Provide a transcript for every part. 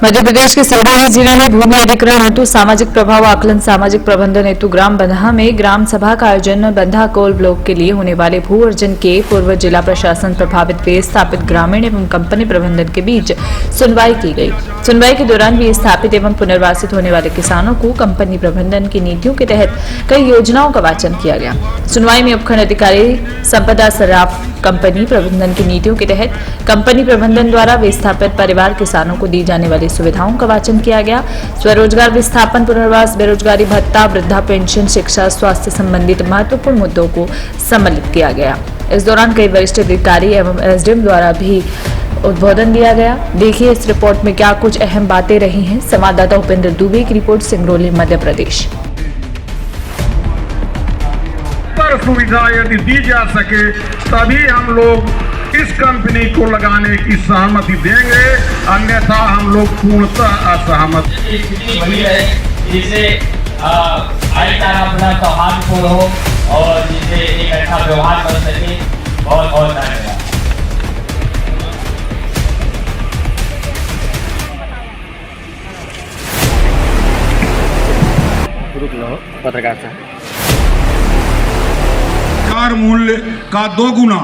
मध्य प्रदेश के सिवनी जिले में भूमि अधिग्रहण हेतु सामाजिक प्रभाव आकलन सामाजिक प्रबंधन हेतु ग्राम बंधा में ग्राम सभा का आयोजन बंधा कोल ब्लॉक के लिए होने वाले भू अर्जन के पूर्व जिला प्रशासन प्रभावित विस्थापित ग्रामीण एवं कंपनी प्रबंधन के बीच सुनवाई की गई। सुनवाई के दौरान विस्थापित एवं पुनर्वासित होने वाले किसानों को कंपनी प्रबंधन की नीतियों के तहत कई योजनाओं का वाचन किया गया। सुनवाई में उपखंड अधिकारी संपदा सराफ कंपनी प्रबंधन की नीतियों के तहत कंपनी प्रबंधन द्वारा विस्थापित परिवार किसानों को दी जाने वाली सुविधाओं का वाचन किया गया। स्वरोजगार विस्थापन पुनर्वास बेरोजगारी भत्ता वृद्धा पेंशन शिक्षा स्वास्थ्य संबंधित महत्वपूर्ण मुद्दों को सम्मिलित किया गया। इस दौरान कई वरिष्ठ अधिकारी एवं एसडीएम द्वारा भी उद्बोधन दिया गया। देखिए इस रिपोर्ट में क्या कुछ अहम बातें रही हैं। संवाददाता उपेंद्र दुबे की रिपोर्ट, सिंगरौली मध्य प्रदेश। सुविधा यदि दी जा सके तभी हम लोग इस कंपनी को लगाने की सहमति देंगे, अन्यथा हम लोग पूर्णतः असहमत। वही है जिसे भाईचारा अपना सौहार्दपूर्ण हो और जिसे एक अच्छा व्यवहार कर सके। बहुत बहुत धन्यवाद। पत्रकार साहब मूल्य का 2 गुना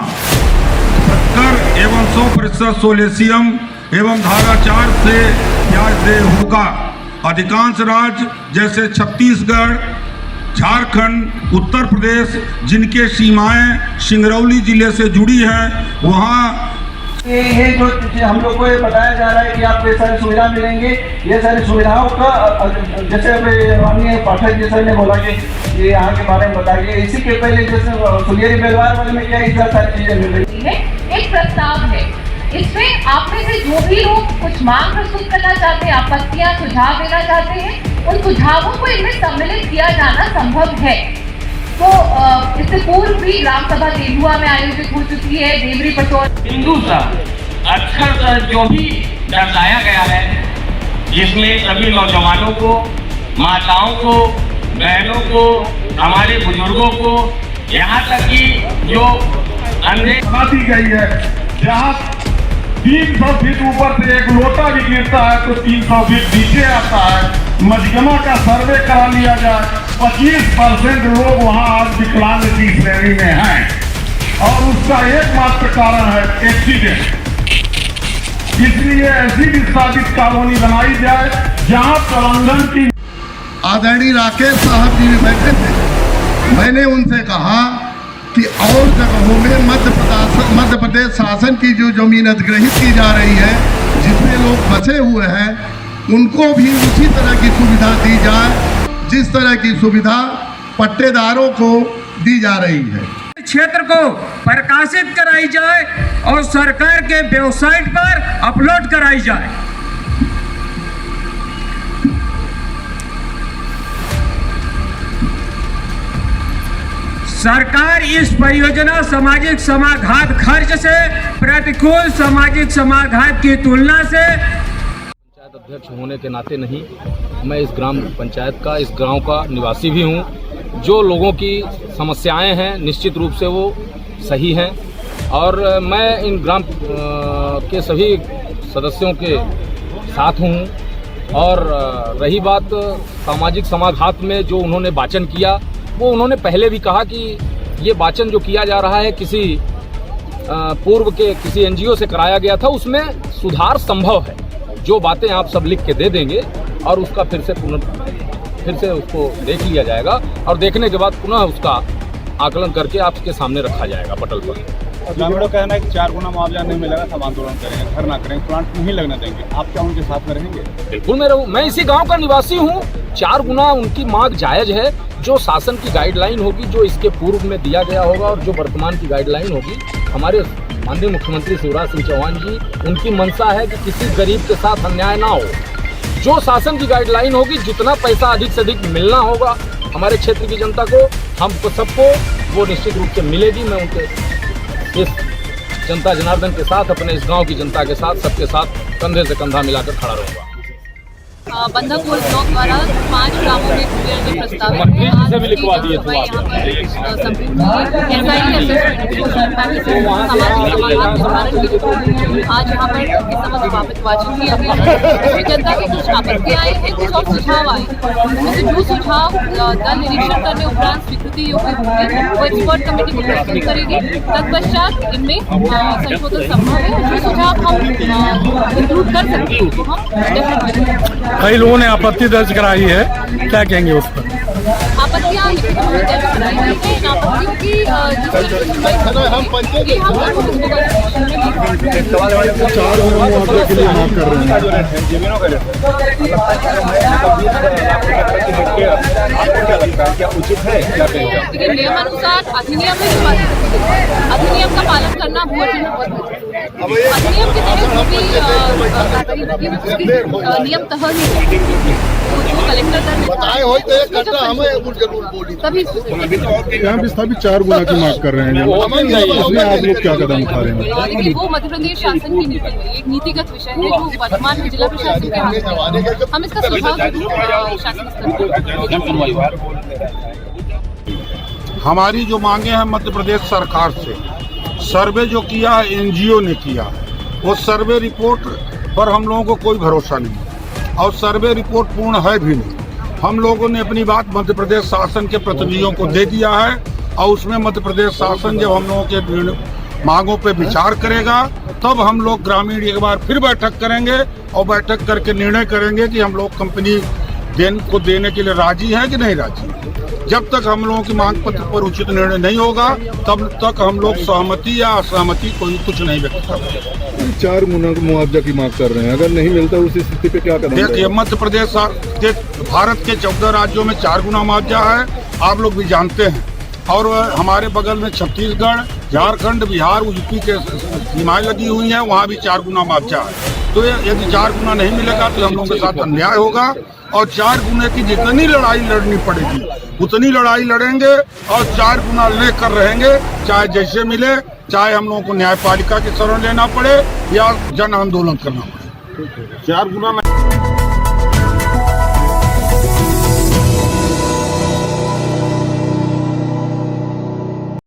कर एवं 100% सोलेशियम एवं धारा 4 से ब्याज दे होगा। अधिकांश राज्य जैसे छत्तीसगढ़, झारखंड, उत्तर प्रदेश जिनके सीमाएं सिंगरौली जिले से जुड़ी हैं, वहाँ ये जो हम लोग को ये बताया जा रहा है कि आपको ये सारी सुविधा मिलेंगे। ये सारी सुविधाओं का जैसे माननीय पाठक जी सर ने बोला कि ये यहाँ के बारे में बताइए। इसी के पहले जैसे सुलियरी बेलवार वाले में क्या इस सारी चीजें मिल रही है। एक प्रस्ताव है, इसमें आप में से जो भी लोग कुछ मांग प्रस्तुत करना चाहते हैं, आपत्तियां सुझाव देना चाहते हैं, उन सुझावों को इनमें सम्मिलित किया जाना संभव है। तो इससे पूर्व भी ग्राम सभा तेंदुआ में आयोजित हो चुकी है। देवरी पटोल हिंदू सा अक्षर सा जो भी दर्शाया गया है, जिसमें सभी नौजवानों को, माताओं को, बहनों को, हमारे बुजुर्गों को, यहाँ तक कि जो अंधे दी गई है, जहाँ 300 फीट ऊपर से एक लोटा भी गिरता है तो 300 फीट नीचे आता है। मजगमा का सर्वे करा लिया जाए। 25% लोग वहाँ आज विकलांग की श्रेणी में हैं और उसका एकमात्र कारण है एक्सीडेंट। इसलिए ऐसी विस्थापित कॉलोनी बनाई जाए जहाँ प्रबंधन की। आदरणीय राकेश साहब जी भी बैठे थे। मैंने उनसे कहा कि और जगहों में मध्य प्रदेश शासन की जो जमीन अधिग्रहित की जा रही है, जिसमें लोग बचे हुए हैं, उनको भी उसी तरह की सुविधा दी जाए जिस तरह की सुविधा पट्टेदारों को दी जा रही है। क्षेत्र को प्रकाशित कराई जाए और सरकार के वेबसाइट पर अपलोड कराई जाए। सरकार इस परियोजना सामाजिक समाघात खर्च से प्रतिकूल सामाजिक समाघात की तुलना से पंचायत अध्यक्ष होने के नाते नहीं, मैं इस ग्राम पंचायत का, इस गांव का निवासी भी हूं। जो लोगों की समस्याएं हैं निश्चित रूप से वो सही हैं और मैं इन ग्राम के सभी सदस्यों के साथ हूं। और रही बात सामाजिक समाघात में जो उन्होंने वाचन किया, वो उन्होंने पहले भी कहा कि ये वाचन जो किया जा रहा है किसी पूर्व के किसी एनजीओ से कराया गया था, उसमें सुधार संभव है। जो बातें आप सब लिख के दे देंगे और उसका फिर से उसको देख लिया जाएगा और देखने के बाद पुनः उसका आकलन करके आपके सामने रखा जाएगा पटल पर। ग्रामीणों का कहना है कि 4 गुना मुआवजा नहीं मिलेगा, सब आंदोलन करेंगे, धरना करेंगे, प्लांट नहीं लगने देंगे। आप क्या उनके साथ में रहेंगे? बिल्कुल मैं इसी गांव का निवासी हूं। 4 गुना उनकी मांग जायज है। जो शासन की गाइडलाइन होगी, जो इसके पूर्व में दिया गया होगा और जो वर्तमान की गाइडलाइन होगी, हमारे माननीय मुख्यमंत्री शिवराज सिंह चौहान जी, उनकी मंशा है कि किसी गरीब के साथ अन्याय ना हो। जो शासन की गाइडलाइन होगी, जितना पैसा अधिक से अधिक मिलना होगा हमारे क्षेत्र की जनता को, हमको सबको, वो निश्चित रूप से मिलेगी। मैं उनके इस जनता जनार्दन के साथ, अपने इस गांव की जनता के साथ, सबके साथ कंधे से कंधा मिलाकर खड़ा रहूंगा। बंधाकोल ब्लॉक द्वारा 5 ग्रामों में भूमि अर्जन प्रस्तावित है। आज की जनसभा यहाँ पर संपूर्ण आज यहाँ पर समाप्त वाचन किया गया है। जनता की कुछ आपत्तियां आई हैं, कुछ और सुझाव आए हैं। जो सुझाव दल निरीक्षण करने उपरांत स्वीकृति योग्य होंगे वो एक्सपर्ट कमेटी को प्रस्तुत करेगी। तत्पश्चात इनमें संशोधन संभव है। जो सुझाव हम इंक्लूड कर सकते हैं तो हम कई लोगों ने आपत्ति दर्ज कराई है, क्या कहेंगे उस पर? आपत्तियां लिखित रूप में दर्ज कराई गई हैं। इन आपत्तियों की जिस तरह से सुनवाई ये हम देखिए नियमानुसार अधिनियम में जो अधिनियम का पालन करना भू अर्जन में बहुत अधिनियम के तहत जो भी नियम तह कलेक्टर तभी यहाँ विस्थापित 4 गुना की मांग कर रहे हैं, उसमें आप लोग क्या कदम उठा रहे हैं? देखिए वो मध्य प्रदेश शासन की नीति है, एक नीतिगत विषय है जो वर्तमान में जिला प्रशासन के हाथ में है। हम इसका सुझाव शासन स्तर पर हमारी जो मांगे हैं मध्य प्रदेश सरकार से, सर्वे जो किया है एनजीओ ने किया, वो सर्वे रिपोर्ट पर हम लोगों को कोई भरोसा नहीं और सर्वे रिपोर्ट पूर्ण है भी नहीं। हम लोगों ने अपनी बात मध्य प्रदेश शासन के प्रतिनिधियों को दे दिया है और उसमें मध्य प्रदेश शासन जब हम लोगों के मांगों पे विचार करेगा तब हम लोग ग्रामीण एक बार फिर बैठक करेंगे और बैठक करके निर्णय करेंगे कि हम लोग कंपनी को देने के लिए राजी है कि नहीं राजी। जब तक हम लोगों की मांग पत्र पर उचित निर्णय नहीं होगा तब तक हम लोग सहमति या असहमति कोई कुछ नहीं व्यक्त करेंगे। 4 गुना मुआवजा की मांग कर रहे हैं, अगर नहीं मिलता उस स्थिति पे क्या करें? देखिए मध्य प्रदेश के भारत के 14 राज्यों में 4 गुना मुआवजा है, आप लोग भी जानते हैं। और हमारे बगल में छत्तीसगढ़, झारखंड, बिहार, यूपी के सीमाएं लगी हुई हैं, वहाँ भी 4 गुना मुआवजा है। तो यदि 4 गुना नहीं मिलेगा तो हम लोगों के साथ अन्याय होगा और 4 गुने की जितनी लड़ाई लड़नी पड़ेगी उतनी लड़ाई लड़ेंगे और 4 गुना लेकर रहेंगे, चाहे जैसे मिले, चाहे हम लोगों को न्यायपालिका की शरण लेना पड़े या जन आंदोलन करना पड़े। 4 गुना